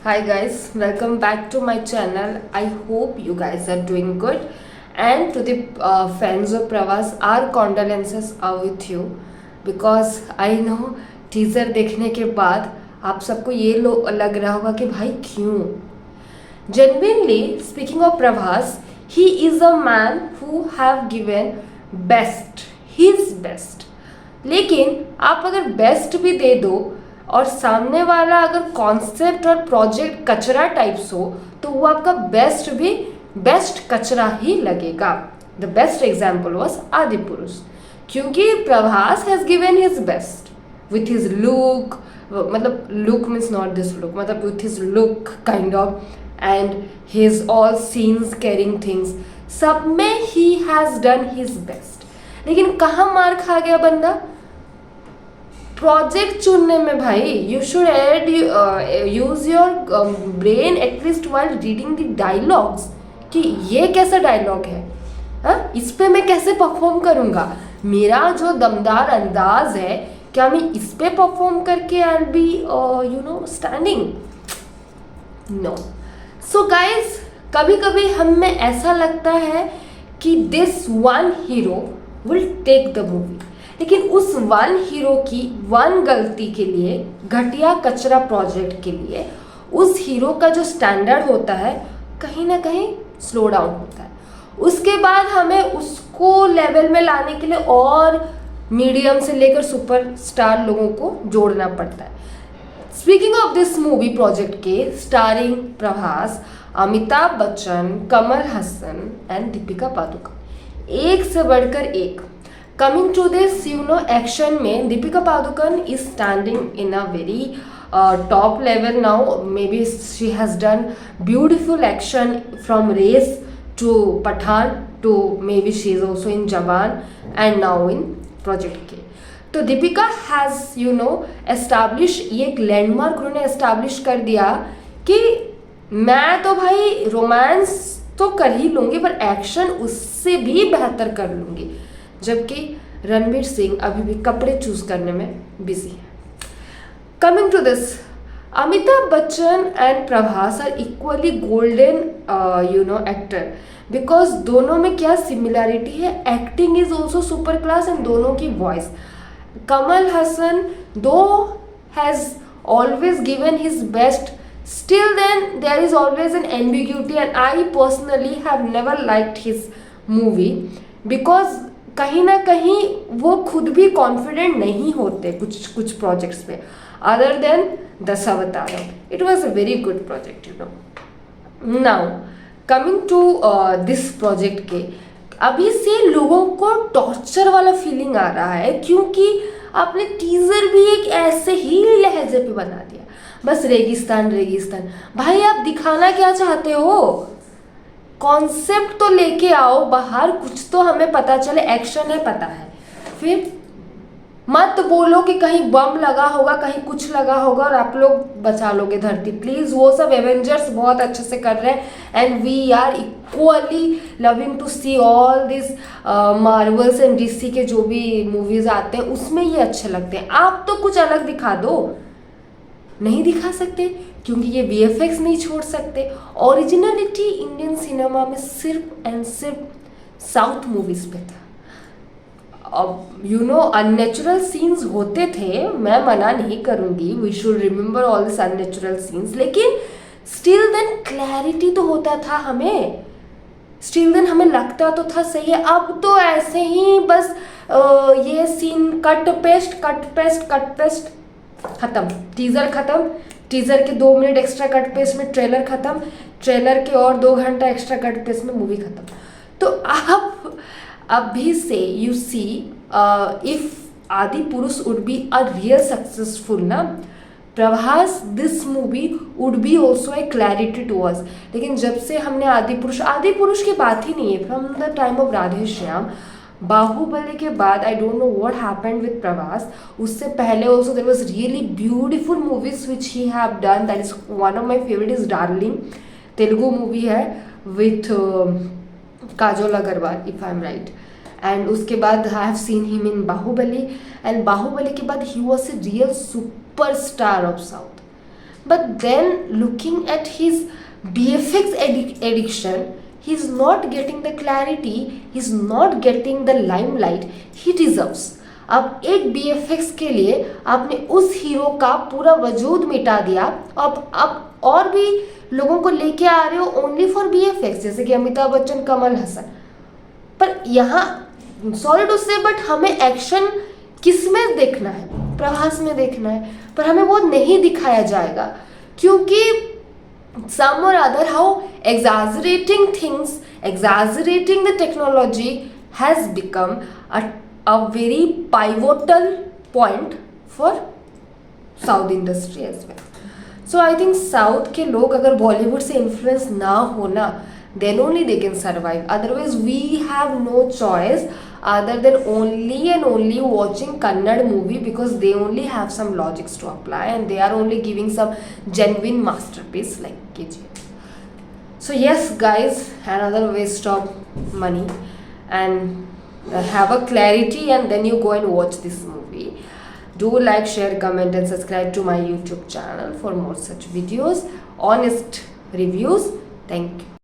Hi guys, welcome back to my channel. I hope you guys are doing good. And to the fans of Pravas, our condolences are with you because I know teaser देखने के बाद आप सबको ये लग रहा होगा कि भाई क्यों. Genuinely speaking of Pravas, he is a man who have given best, his best. लेकिन आप अगर बेस्ट भी दे दो और सामने वाला अगर कॉन्सेप्ट और प्रोजेक्ट कचरा टाइप्स हो तो वो आपका बेस्ट भी बेस्ट कचरा ही लगेगा. The best example was Adipurush, क्योंकि Prabhas has given his best with his look, मतलब look means not this look, मतलब with his look kind of and his all scenes carrying things, सब में ही हैज डन हिज बेस्ट. लेकिन कहाँ मार खा गया बंदा? प्रोजेक्ट चुनने में भाई. You should use your brain at least while reading the dialogues कि ये कैसा डायलॉग है, इस पे मैं कैसे परफॉर्म करूँगा, मेरा जो दमदार अंदाज है क्या मैं इस पे परफॉर्म करके I will be standing. No. So guys, कभी कभी हम में ऐसा लगता है कि this one hero will take the movie, लेकिन उस वन हीरो की वन गलती के लिए, घटिया कचरा प्रोजेक्ट के लिए, उस हीरो का जो स्टैंडर्ड होता है कहीं ना कहीं स्लो डाउन होता है. उसके बाद हमें उसको लेवल में लाने के लिए और मीडियम से लेकर सुपर स्टार लोगों को जोड़ना पड़ता है. Speaking of this movie project के स्टारिंग प्रभास, अमिताभ बच्चन, कमल हसन एंड दीपिका पादुकोण, एक से बढ़कर एक. Coming to this, action में Deepika Padukone is standing in a very top level now. Maybe she has done beautiful action from Race to Pathaan to maybe she is also in Jawan and now in Project K. तो Deepika has established, ये एक landmark उन्होंने establish कर दिया कि मैं तो भाई रोमांस तो कर ही लूँगी पर एक्शन उससे भी बेहतर कर लूँगी. जबकि रणवीर सिंह अभी भी कपड़े चूज करने में बिजी है. Coming to this, Amitabh Bachchan and Prabhas are equally golden actor because दोनों में क्या सिमिलैरिटी है, acting is also super class and दोनों की voice. Kamal Haasan though has always given his best, still then there is always an ambiguity and I personally have never liked his movie because कहीं ना कहीं वो खुद भी कॉन्फिडेंट नहीं होते कुछ प्रोजेक्ट्स पे. Other than Dasavatharam, it was a very good project now coming to this project के, अभी से लोगों को टॉर्चर वाला फीलिंग आ रहा है क्योंकि आपने टीजर भी एक ऐसे ही लहजे पे बना दिया, बस रेगिस्तान रेगिस्तान. भाई आप दिखाना क्या चाहते हो? कॉन्सेप्ट तो लेके आओ बाहर, कुछ तो हमें पता चले. एक्शन है पता है, फिर मत बोलो कि कहीं बम लगा होगा, कहीं कुछ लगा होगा और आप लोग बचा लोगे धरती. प्लीज, वो सब एवेंजर्स बहुत अच्छे से कर रहे हैं and we are equally loving to see all this Marvels and DC के जो भी मूवीज आते हैं उसमें ये अच्छे लगते हैं. आप तो कुछ अलग दिखा दो. नहीं दिखा सकते क्योंकि ये VFX नहीं छोड़ सकते. ओरिजिनलिटी इंडियन सिनेमा में सिर्फ एंड सिर्फ साउथ मूवीज पे था. अब अननेचुरल सीन्स होते थे, मैं मना नहीं करूँगी, we should remember all this unnatural scenes, लेकिन स्टिल देन क्लैरिटी तो होता था हमें, स्टिल देन हमें लगता तो था सही है. अब तो ऐसे ही बस ये सीन कट पेस्ट खत्म, टीजर खत्म, टीजर के 2 मिनट एक्स्ट्रा कट पेस्ट में ट्रेलर खत्म, ट्रेलर के और 2 घंटा एक्स्ट्रा कट पेस्ट में मूवी खत्म. तो आप अभी से you see if Adipurush would be a real successful ना, Prabhas this movie would be also a clarity to us. लेकिन जब से हमने आदि पुरुष की बात ही नहीं है from the time of Radhe Shyam, Baahubali के बाद I don't know what happened with Prabhas. उससे पहले also there was really beautiful movies which he have done. That is one of my favourite is Darling, Telugu movie है with Kajal Aggarwal if I am right. And उसके बाद I have seen him in Baahubali and Baahubali के बाद he was a real superstar of south. but then looking at his BFX addiction, he's not getting the clarity, he's not getting the limelight he deserves. अब एक BFX के लिए आपने उस hero का पूरा वजूद मिटा दिया, अब और भी लोगों को लेके आ रहे हो ओनली फॉर BFX, जैसे कि अमिताभ बच्चन, कमल हसन। पर यहाँ सॉरी टू से बट हमें एक्शन किस में देखना है? प्रभास में देखना है, पर हमें वो नहीं दिखाया जाएगा क्योंकि some or other how exaggerating things, exaggerating the technology has become a very pivotal point for South industry as well. So I think South के लोग अगर Bollywood से influence ना होना, then only they can survive. Otherwise we have no choice other than only and only watching Kannada movie because they only have some logics to apply and they are only giving some genuine masterpiece like KGF. So yes guys, another waste of money, and have a clarity and then you go and watch this movie. Do like, share, comment and subscribe to my YouTube channel for more such videos, honest reviews. Thank you.